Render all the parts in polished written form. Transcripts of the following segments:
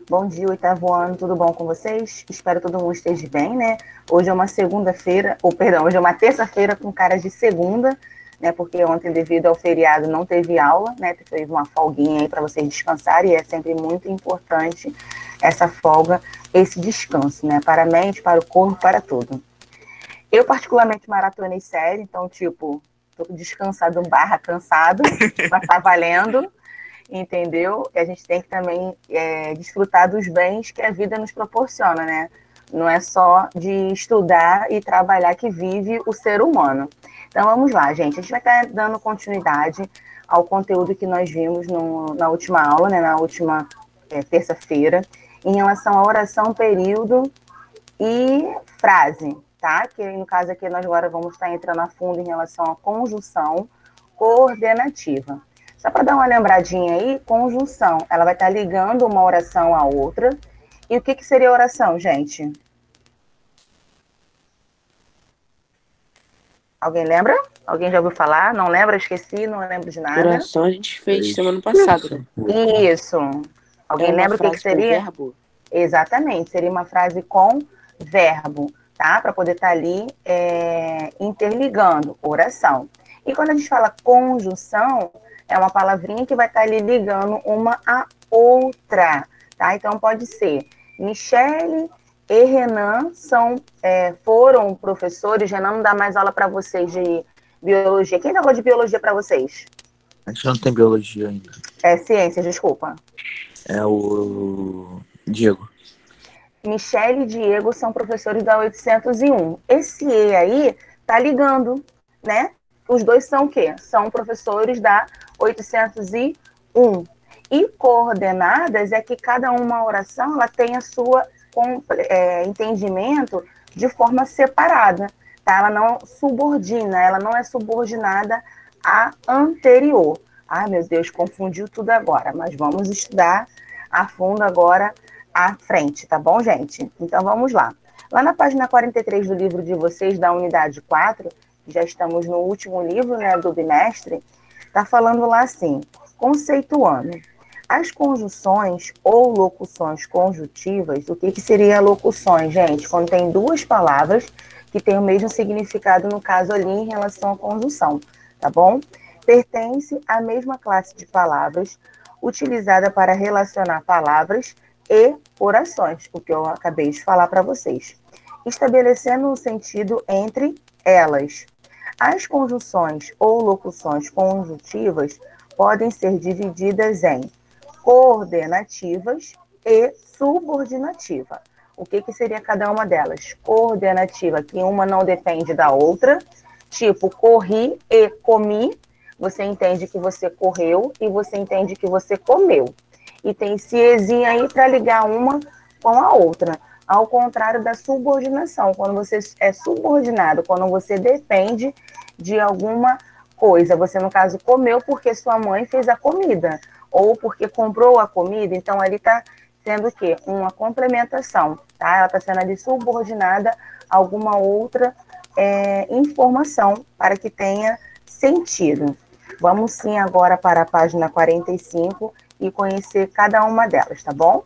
Bom dia, oitavo ano, tudo bom com vocês? Espero que todo mundo esteja bem, né? Hoje é uma segunda-feira, ou perdão, hoje é uma terça-feira com cara de segunda, né? Porque ontem, devido ao feriado, não teve aula, né? Teve uma folguinha aí para vocês descansarem e é sempre muito importante essa folga, esse descanso, né? Para a mente, para o corpo, para tudo. Eu, particularmente, maratonei série, então, tipo, tô descansado barra cansado, mas tá valendo, entendeu? E a gente tem que também desfrutar dos bens que a vida nos proporciona, né? Não é só de estudar e trabalhar que vive o ser humano. Então vamos lá, gente. A gente vai estar dando continuidade ao conteúdo que nós vimos na última aula, né? Na última terça-feira, em relação à oração, período e frase, tá? Que no caso aqui nós agora vamos estar entrando a fundo em relação à conjunção coordenativa. Só para dar uma lembradinha aí, conjunção, ela vai estar ligando uma oração à outra. E o que seria oração, gente? Alguém lembra? Alguém já ouviu falar? Não lembra? Esqueci, não lembro de nada. Oração a gente fez semana passada, né? Isso. É Alguém uma lembra o que frase com seria? verbo? Exatamente, seria uma frase com verbo, tá? Para poder estar ali interligando, oração. E quando a gente fala conjunção, é uma palavrinha que vai estar ali ligando uma a outra, tá? Então pode ser Michele e Renan foram professores. Renan não dá mais aula para vocês de biologia. Quem dá aula de biologia para vocês? A gente não tem biologia ainda. É ciências, desculpa. É o Diego. Michele e Diego são professores da 801. Esse E aí tá ligando, né? Os dois são o quê? São professores da 801. E coordenadas é que cada uma oração ela tem a sua entendimento de forma separada, tá? Ela não subordina, ela não é subordinada à anterior. Ai, meu Deus, confundiu tudo agora, mas vamos estudar a fundo agora à frente, tá bom, gente? Então vamos lá. Lá na página 43 do livro de vocês, da unidade 4, já estamos no último livro, né, do bimestre, tá falando lá assim, conceituando. As conjunções ou locuções conjuntivas, o que seria locuções, gente? Quando tem duas palavras que têm o mesmo significado, no caso ali, em relação à conjunção, tá bom? Pertence à mesma classe de palavras utilizada para relacionar palavras e orações, o que eu acabei de falar para vocês, estabelecendo um sentido entre elas. As conjunções ou locuções conjuntivas podem ser divididas em coordenativas e subordinativa. O que seria cada uma delas? Coordenativa, que uma não depende da outra, tipo corri e comi, você entende que você correu e você entende que você comeu. E tem esse ezinho aí para ligar uma com a outra. Ao contrário da subordinação, quando você é subordinado, quando você depende de alguma coisa. Você, no caso, comeu porque sua mãe fez a comida, ou porque comprou a comida, então ali está sendo o quê? Uma complementação, tá? Ela está sendo ali subordinada a alguma outra informação para que tenha sentido. Vamos sim agora para a página 45 e conhecer cada uma delas, tá bom?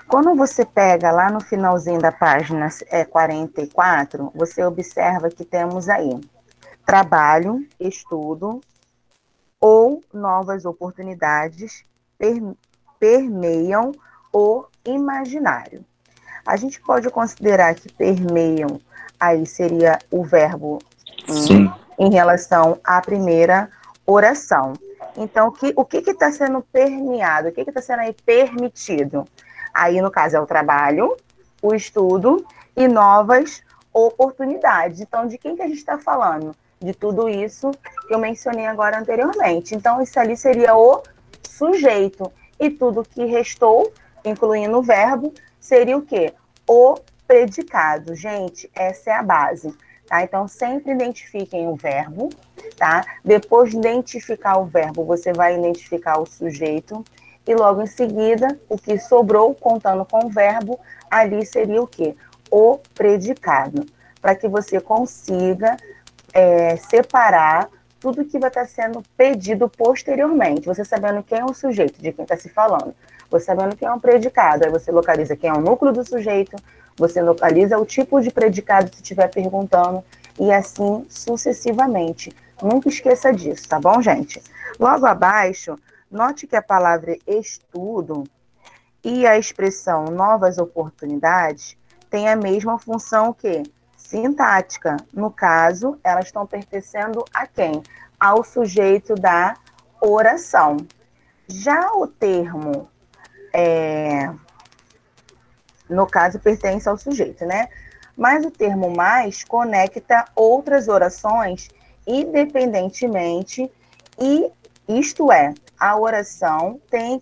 Quando você pega lá no finalzinho da página 44, você observa que temos aí trabalho, estudo ou novas oportunidades permeiam o imaginário. A gente pode considerar que permeiam aí seria o verbo em relação à primeira oração. Então, o que está sendo permeado? O que está sendo aí permitido? Aí, no caso, é o trabalho, o estudo e novas oportunidades. Então, de quem que a gente está falando? De tudo isso que eu mencionei agora anteriormente. Então, isso ali seria o sujeito. E tudo que restou, incluindo o verbo, seria o quê? O predicado. Gente, essa é a base. Tá? Então, sempre identifiquem o verbo, tá? Depois de identificar o verbo, você vai identificar o sujeito e logo em seguida, o que sobrou, contando com o verbo, ali seria o quê? O predicado, para que você consiga separar tudo que vai estar sendo pedido posteriormente. Você sabendo quem é o sujeito, de quem está se falando. Você sabendo quem é o predicado, aí você localiza quem é o núcleo do sujeito, você localiza o tipo de predicado que estiver perguntando, e assim sucessivamente. Nunca esqueça disso, tá bom, gente? Logo abaixo, note que a palavra estudo e a expressão novas oportunidades têm a mesma função que sintática. No caso, elas estão pertencendo a quem? Ao sujeito da oração. Já o termo, no caso, pertence ao sujeito, né? Mas o termo mais conecta outras orações independentemente, e isto é, a oração tem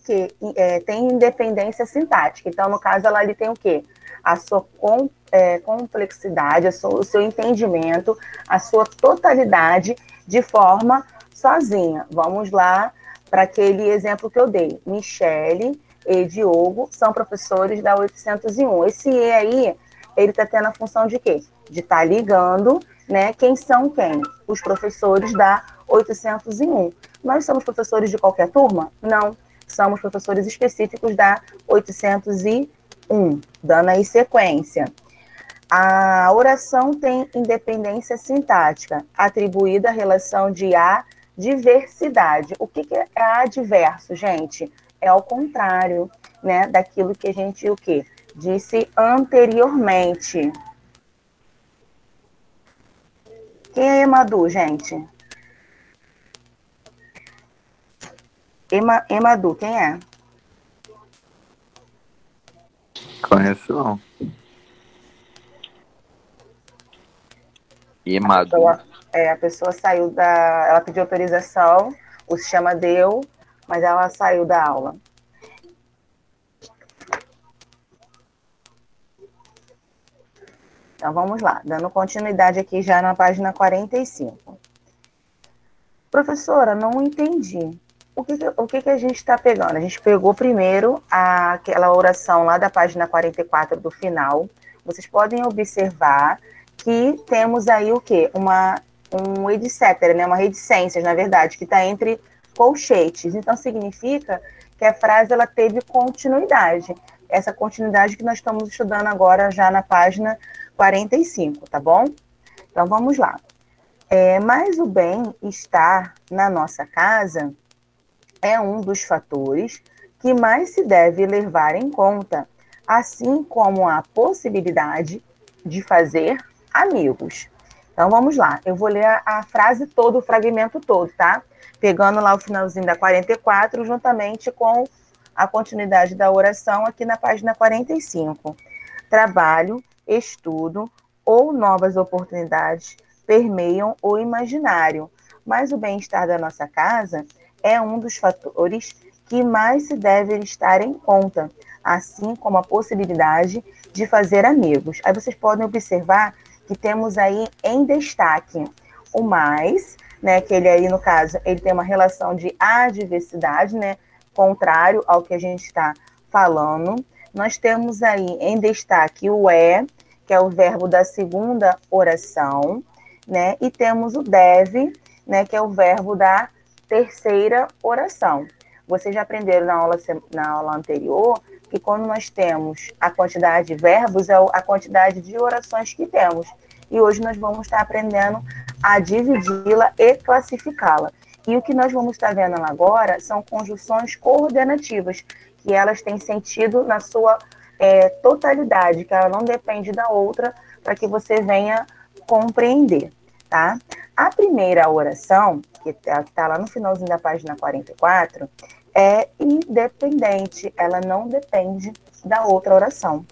independência sintática. Então, no caso, ela ali tem o quê? A sua complexidade, o seu entendimento, a sua totalidade de forma sozinha. Vamos lá para aquele exemplo que eu dei. Michele e Diogo são professores da 801. Esse E aí, ele está tendo a função de quê? De estar ligando, né? Quem são quem? Os professores da 801. Nós somos professores de qualquer turma? Não. Somos professores específicos da 801, dando aí sequência. A oração tem independência sintática, atribuída à relação de adversidade. O que é adverso, gente? É ao contrário, né, daquilo que a gente disse anteriormente. Quem é Emadu, gente? Emadu, quem é? Conheço não. Emadu. A pessoa saiu ela pediu autorização, o sistema deu, mas ela saiu da aula. Então, vamos lá, dando continuidade aqui já na página 45. Professora, não entendi. O que a gente está pegando? A gente pegou primeiro aquela oração lá da página 44 do final. Vocês podem observar que temos aí o quê? Um etc, né? Uma reticências, na verdade, que está entre colchetes. Então, significa que a frase ela teve continuidade. Essa continuidade que nós estamos estudando agora já na página 45, tá bom? Então, vamos lá. Mas o bem-estar na nossa casa é um dos fatores que mais se deve levar em conta, assim como a possibilidade de fazer amigos. Então, vamos lá. Eu vou ler a frase toda, o fragmento todo, tá? Pegando lá o finalzinho da 44, juntamente com a continuidade da oração aqui na página 45. Trabalho, estudo ou novas oportunidades permeiam o imaginário, mas o bem-estar da nossa casa é um dos fatores que mais se deve estar em conta, assim como a possibilidade de fazer amigos. Aí vocês podem observar que temos aí em destaque o mais, né, que ele aí, no caso, ele tem uma relação de adversidade, né, contrário ao que a gente está falando. Nós temos aí em destaque o que é o verbo da segunda oração, né, e temos o deve, né, que é o verbo da terceira oração. Vocês já aprenderam na aula anterior que quando nós temos a quantidade de verbos, é a quantidade de orações que temos. E hoje nós vamos estar aprendendo a dividi-la e classificá-la. E o que nós vamos estar vendo agora são conjunções coordenativas, que elas têm sentido na sua totalidade, que ela não depende da outra, para que você venha compreender, tá? A primeira oração, que está lá no finalzinho da página 44, é independente, ela não depende da outra oração.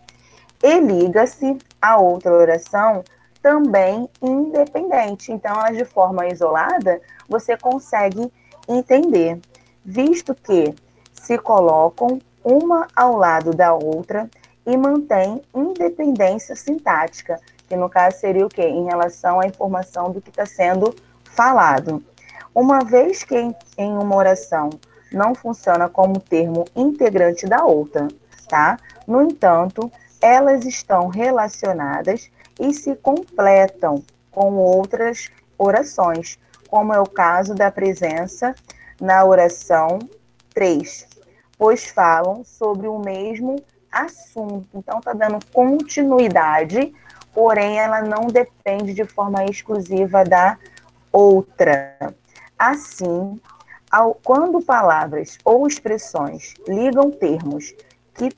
E liga-se a outra oração também independente. Então, elas de forma isolada, você consegue entender, visto que se colocam uma ao lado da outra e mantém independência sintática, que no caso seria o quê? Em relação à informação do que está sendo falado. Uma vez que em uma oração não funciona como termo integrante da outra, tá? No entanto, elas estão relacionadas e se completam com outras orações, como é o caso da presença na oração 3, pois falam sobre o mesmo assunto. Então, está dando continuidade, porém, ela não depende de forma exclusiva da outra. Assim, quando palavras ou expressões ligam termos que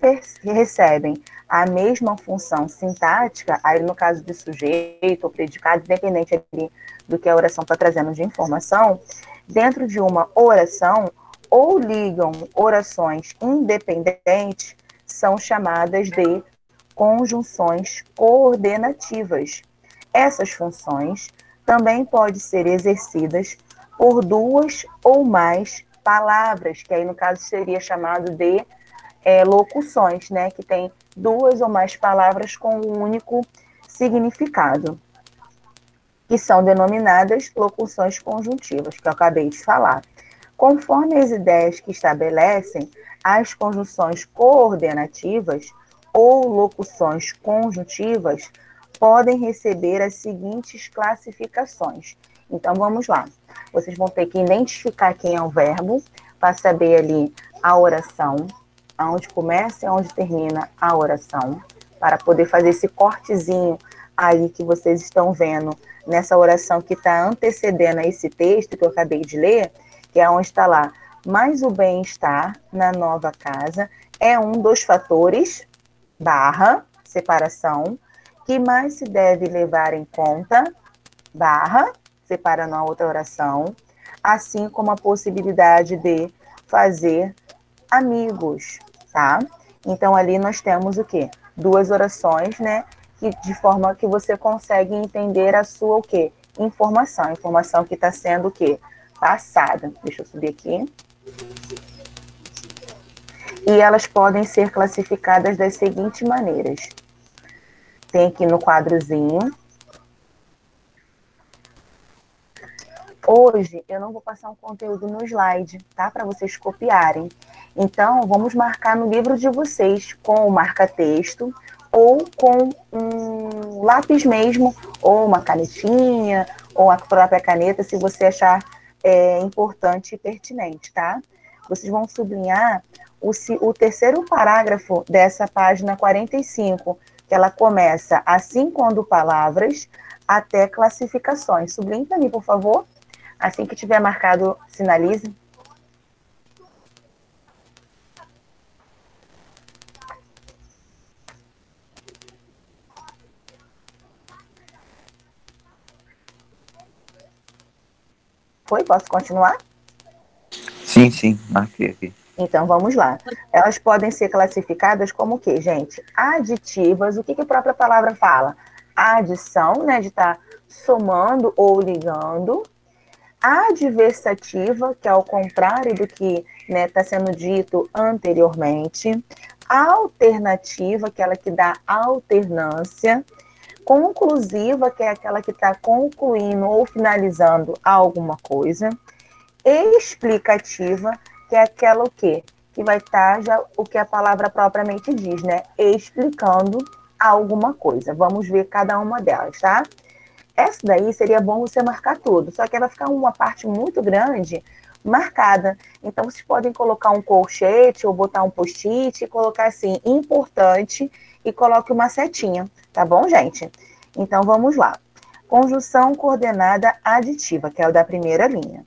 recebem a mesma função sintática, aí no caso de sujeito ou predicado, independente ali do que a oração está trazendo de informação, dentro de uma oração, ou ligam orações independentes, são chamadas de conjunções coordenativas. Essas funções também podem ser exercidas por duas ou mais palavras, que aí no caso seria chamado de locuções, né, que tem duas ou mais palavras com um único significado, que são denominadas locuções conjuntivas, que eu acabei de falar. Conforme as ideias que estabelecem, as conjunções coordenativas ou locuções conjuntivas podem receber as seguintes classificações. Então, vamos lá. Vocês vão ter que identificar quem é o verbo, para saber ali a oração, aonde começa e aonde termina a oração, para poder fazer esse cortezinho aí que vocês estão vendo nessa oração que está antecedendo a esse texto que eu acabei de ler, que é onde está lá, mas o bem-estar na nova casa é um dos fatores, barra, separação, que mais se deve levar em conta, barra, separando a outra oração, assim como a possibilidade de fazer amigos, tá? Então, ali nós temos o quê? Duas orações, né? Que, de forma que você consegue entender a sua, o quê? Informação. Informação que está sendo o quê? Passada. Deixa eu subir aqui. E elas podem ser classificadas das seguintes maneiras. Tem aqui no quadrozinho. Hoje eu não vou passar um conteúdo no slide, tá? Para vocês copiarem. Então, vamos marcar no livro de vocês com o marca-texto ou com um lápis mesmo, ou uma canetinha, ou a própria caneta, se você achar importante e pertinente, tá? Vocês vão sublinhar o terceiro parágrafo dessa página 45, que ela começa assim quando palavras até classificações. Sublinhe para mim, por favor. Assim que tiver marcado, sinalize. Foi? Posso continuar? Sim, marquei aqui. Então, vamos lá. Elas podem ser classificadas como o quê, gente? Aditivas. O que a própria palavra fala? A adição, né, de estar somando ou ligando. Adversativa, que é ao contrário do que está sendo dito anteriormente. Alternativa, aquela que dá alternância. Conclusiva, que é aquela que está concluindo ou finalizando alguma coisa. Explicativa, que é aquela o quê? Que vai estar já o que a palavra propriamente diz, né? Explicando alguma coisa. Vamos ver cada uma delas, tá? Essa daí seria bom você marcar tudo, só que ela vai ficar uma parte muito grande marcada. Então, vocês podem colocar um colchete ou botar um post-it e colocar assim, importante, e coloque uma setinha, tá bom, gente? Então, vamos lá. Conjunção coordenada aditiva, que é o da primeira linha.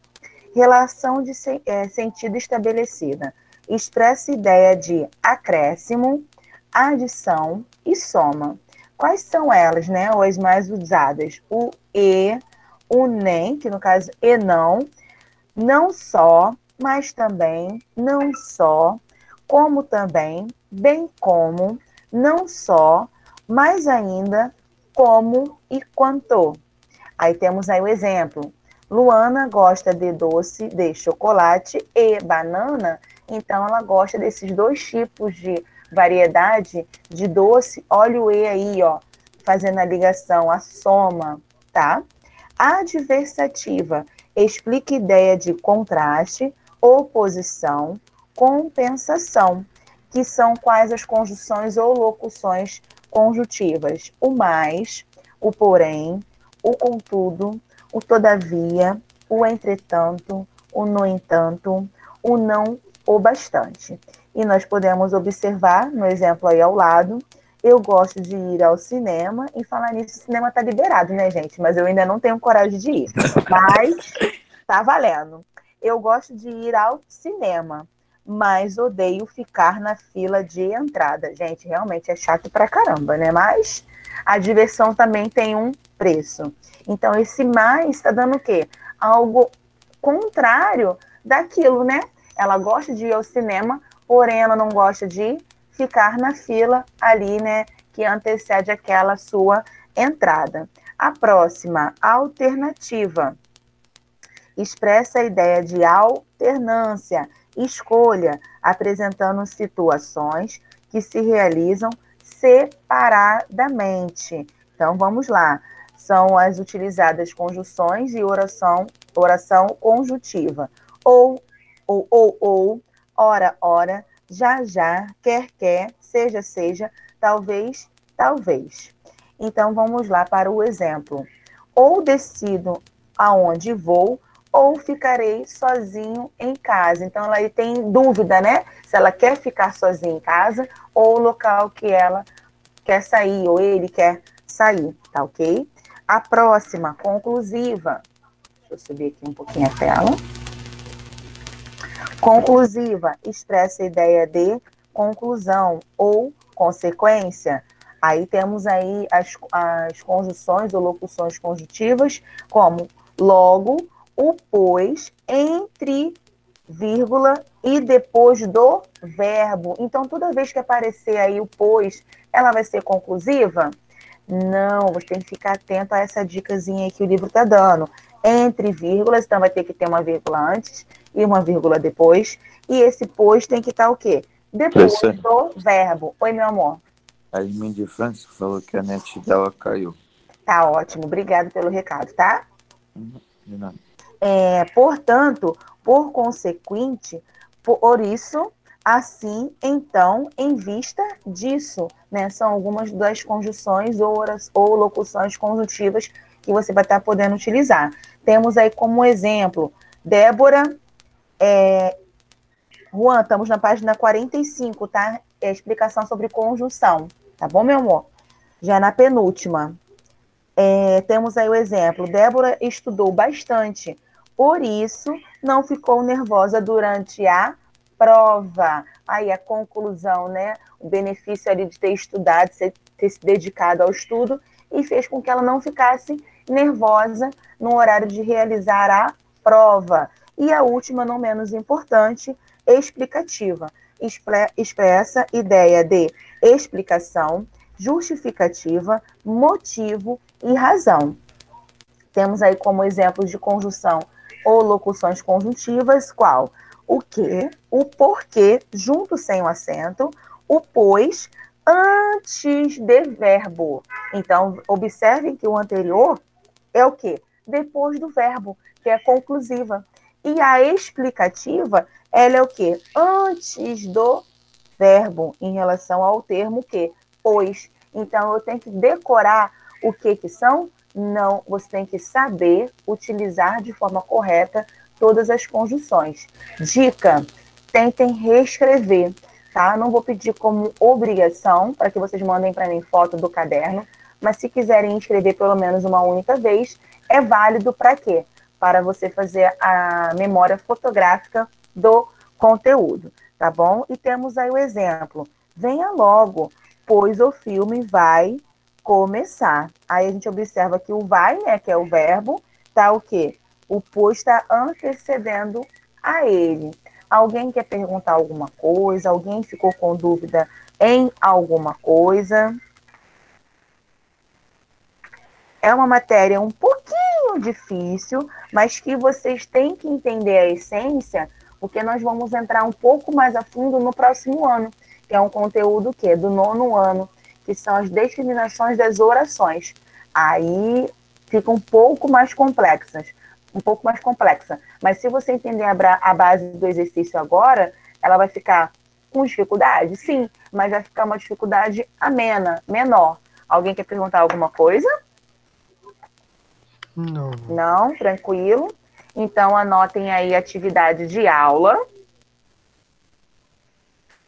Relação de sentido estabelecida. Expressa ideia de acréscimo, adição e soma. Quais são elas, né? Ou as mais usadas? O e, o nem, que no caso e não só, mas também, não só, como também, bem como, não só, mais ainda, como e quanto. Aí temos aí o exemplo. Luana gosta de doce de chocolate e banana, então ela gosta desses dois tipos de variedade de doce. Olha o E aí, ó, fazendo a ligação, a soma, tá? Adversativa explica ideia de contraste, oposição, compensação, que são quais as conjunções ou locuções conjuntivas: o mais, o porém, o contudo, o todavia, o entretanto, o no entanto, o não, o bastante. E nós podemos observar, no exemplo aí ao lado, eu gosto de ir ao cinema, e falar nisso, o cinema tá liberado, né, gente? Mas eu ainda não tenho coragem de ir. Mas tá valendo. Eu gosto de ir ao cinema, mas odeio ficar na fila de entrada. Gente, realmente é chato pra caramba, né? Mas a diversão também tem um preço. Então, esse mais está dando o quê? Algo contrário daquilo, né? Ela gosta de ir ao cinema, porém ela não gosta de ficar na fila ali, né? Que antecede aquela sua entrada. A próxima, alternativa, expressa a ideia de alternância, escolha, apresentando situações que se realizam separadamente. Então, vamos lá. São as utilizadas conjunções e oração conjuntiva. Ou, ora, ora, já, já, quer, seja, talvez, talvez. Então, vamos lá para o exemplo. Ou decido aonde vou, ou ficarei sozinho em casa. Então, ela tem dúvida, né? Se ela quer ficar sozinha em casa ou o local que ela quer sair, ou ele quer sair, tá ok? A próxima, conclusiva. Deixa eu subir aqui um pouquinho a tela. Conclusiva expressa a ideia de conclusão ou consequência. Aí temos aí as conjunções ou locuções conjuntivas, como logo, o pois, entre, vírgula, e depois do verbo. Então, toda vez que aparecer aí o pois, ela vai ser conclusiva? Não, você tem que ficar atento a essa dicasinha aí que o livro está dando. Entre vírgulas, então vai ter que ter uma vírgula antes e uma vírgula depois. E esse pois tem que estar o quê? Depois do verbo. Oi, meu amor. A Edmund Francisco falou que a net dela caiu. Tá ótimo, obrigado pelo recado, tá? De nada. Portanto, por consequente, por isso, assim, então, em vista disso, né? São algumas das conjunções ou locuções conjuntivas que você vai estar podendo utilizar. Temos aí como exemplo, Débora, Juan, estamos na página 45, tá? É a explicação sobre conjunção, tá bom, meu amor? Já na penúltima. Temos aí o exemplo, Débora estudou bastante, por isso não ficou nervosa durante a prova. Aí a conclusão, né? O benefício ali de ter estudado, ter se dedicado ao estudo, e fez com que ela não ficasse nervosa no horário de realizar a prova. E a última, não menos importante, explicativa. Expressa ideia de explicação, justificativa, motivo e razão. Temos aí como exemplos de conjunção ou locuções conjuntivas, qual? O que, o porquê, junto sem o acento, o pois, antes de verbo. Então, observem que o anterior é o quê? Depois do verbo, que é conclusiva. E a explicativa, ela é o quê? Antes do verbo, em relação ao termo que? Pois. Então, eu tenho que decorar o que são? Não, você tem que saber utilizar de forma correta todas as conjunções. Dica, tentem reescrever, tá? Não vou pedir como obrigação para que vocês mandem para mim foto do caderno, mas se quiserem escrever pelo menos uma única vez, é válido para quê? Para você fazer a memória fotográfica do conteúdo, tá bom? E temos aí o exemplo. Venha logo, pois o filme vai começar. Aí a gente observa que o vai, né, que é o verbo, tá o quê? O pois está antecedendo a ele. Alguém quer perguntar alguma coisa? Alguém ficou com dúvida em alguma coisa? É uma matéria um pouquinho difícil, mas que vocês têm que entender a essência, porque nós vamos entrar um pouco mais a fundo no próximo ano, que é um conteúdo do 9º ano, que são as discriminações das orações. Aí fica um pouco mais complexa. Um pouco mais complexa. Mas se você entender a base do exercício agora, ela vai ficar com dificuldade? Sim, mas vai ficar uma dificuldade amena, menor. Alguém quer perguntar alguma coisa? Não. Não, tranquilo. Então, anotem aí atividade de aula.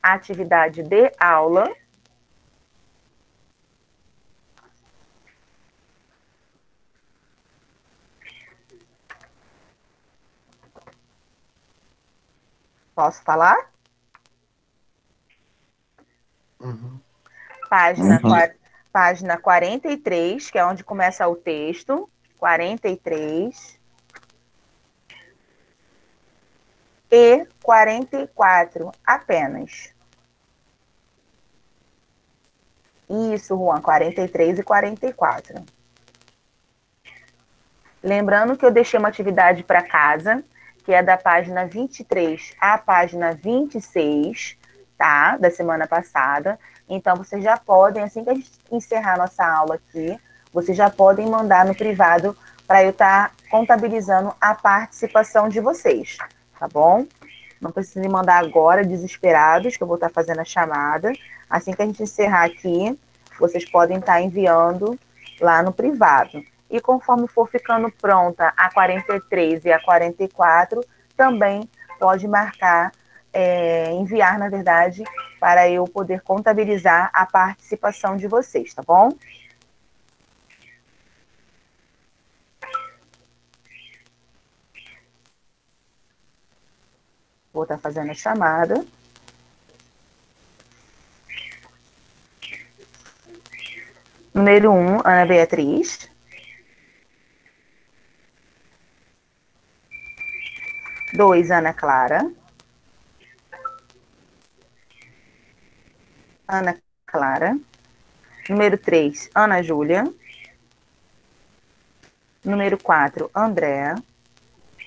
Atividade de aula. Posso falar? Uhum. Página 43, que é onde começa o texto. 43. E 44, apenas. Isso, Juan, 43 e 44. Lembrando que eu deixei uma atividade para casa, que é da página 23 à página 26, tá? Da semana passada. Então, vocês já podem, assim que a gente encerrar nossa aula aqui, vocês já podem mandar no privado para eu estar contabilizando a participação de vocês, tá bom? Não precisem mandar agora, desesperados, que eu vou estar fazendo a chamada. Assim que a gente encerrar aqui, vocês podem estar enviando lá no privado. E conforme for ficando pronta a 43 e a 44, também pode marcar, enviar, na verdade, para eu poder contabilizar a participação de vocês, tá bom? Vou estar fazendo a chamada. Número 1, Ana Beatriz. Dois, Ana Clara. Ana Clara. Número 3, Ana Júlia. Número 4, Andréa.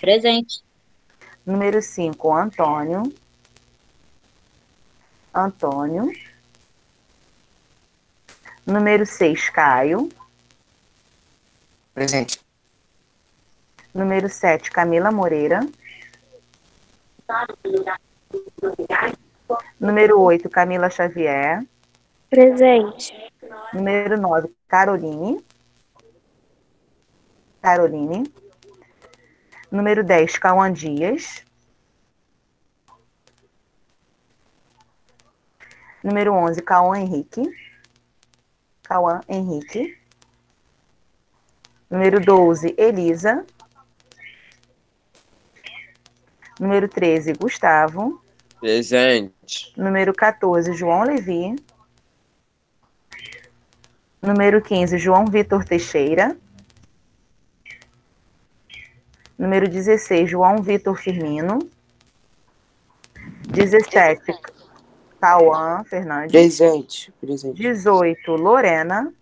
Presente. Número 5, Antônio. Antônio. Número 6, Caio. Presente. Número 7, Camila Moreira. Número 8, Camila Xavier. Presente. Número 9, Caroline. Caroline. Número 10, Cauã Dias. Número 11, Cauã Henrique. Cauã Henrique. Número 12, Elisa. Número 13, Gustavo. Presente. Número 14, João Levi. Número 15, João Vitor Teixeira. Número 16, João Vitor Firmino. 17, Cauã Fernandes. Presente. 18, Lorena.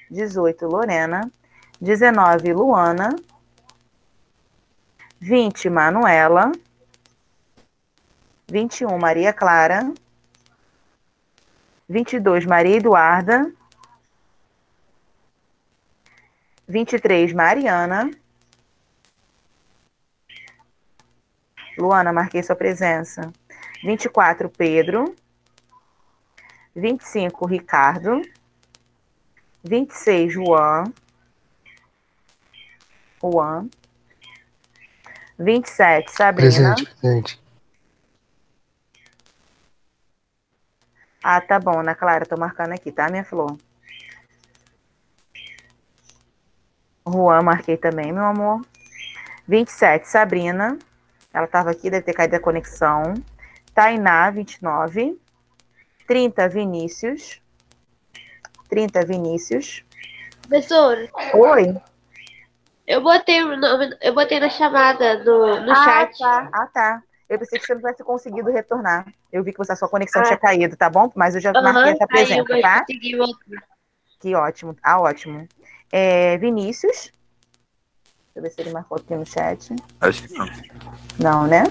18, Lorena. 19, Luana. 20, Manuela. 21, Maria Clara. 22, Maria Eduarda. 23, Mariana. Luana, marquei sua presença. 24, Pedro. 25, Ricardo. 26, Juan. 27, Sabrina. Presente. Ah, tá bom, Ana Clara, tô marcando aqui, tá, minha flor? Juan, marquei também, meu amor. 27, Sabrina. Ela estava aqui, deve ter caído a conexão. Tainá, 29. 30, Vinícius. 30, Vinícius. Professor, Oi? eu botei o nome, eu botei na chamada no chat. Tá. Ah, tá. Eu pensei que você não tivesse conseguido retornar. Eu vi que a sua conexão tinha caído, tá bom? Mas eu já marquei essa presença, Aí eu tá? consegui voltar. Que ótimo. Ah, ótimo. Vinícius. Deixa eu ver se ele marcou aqui no chat. Acho que não. Não, né?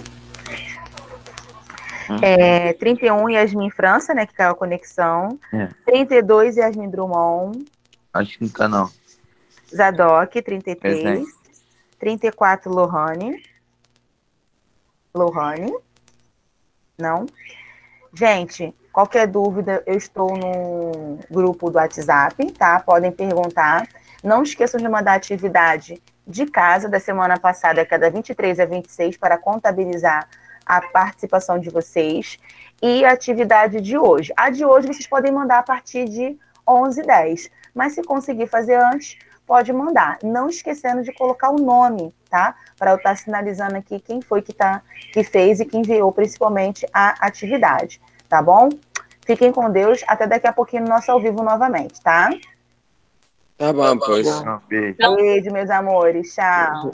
31, Yasmin França, né? Que caiu a conexão. É. 32, Yasmin Drummond. Acho que não tá, não. Zadok, 33. Presente. 34, Lohane. Não. Gente, qualquer dúvida, eu estou no grupo do WhatsApp, tá? Podem perguntar. Não esqueçam de mandar a atividade de casa da semana passada, que é da 23 a 26, para contabilizar a participação de vocês. E a atividade de hoje. A de hoje vocês podem mandar a partir de 11h10. Mas se conseguir fazer antes, pode mandar. Não esquecendo de colocar o nome, tá? Para eu estar sinalizando aqui quem foi que fez e que enviou principalmente a atividade. Tá bom? Fiquem com Deus. Até daqui a pouquinho no nosso ao vivo novamente, tá? Tá bom, pois. Beijo. Beijo, meus amores. Tchau.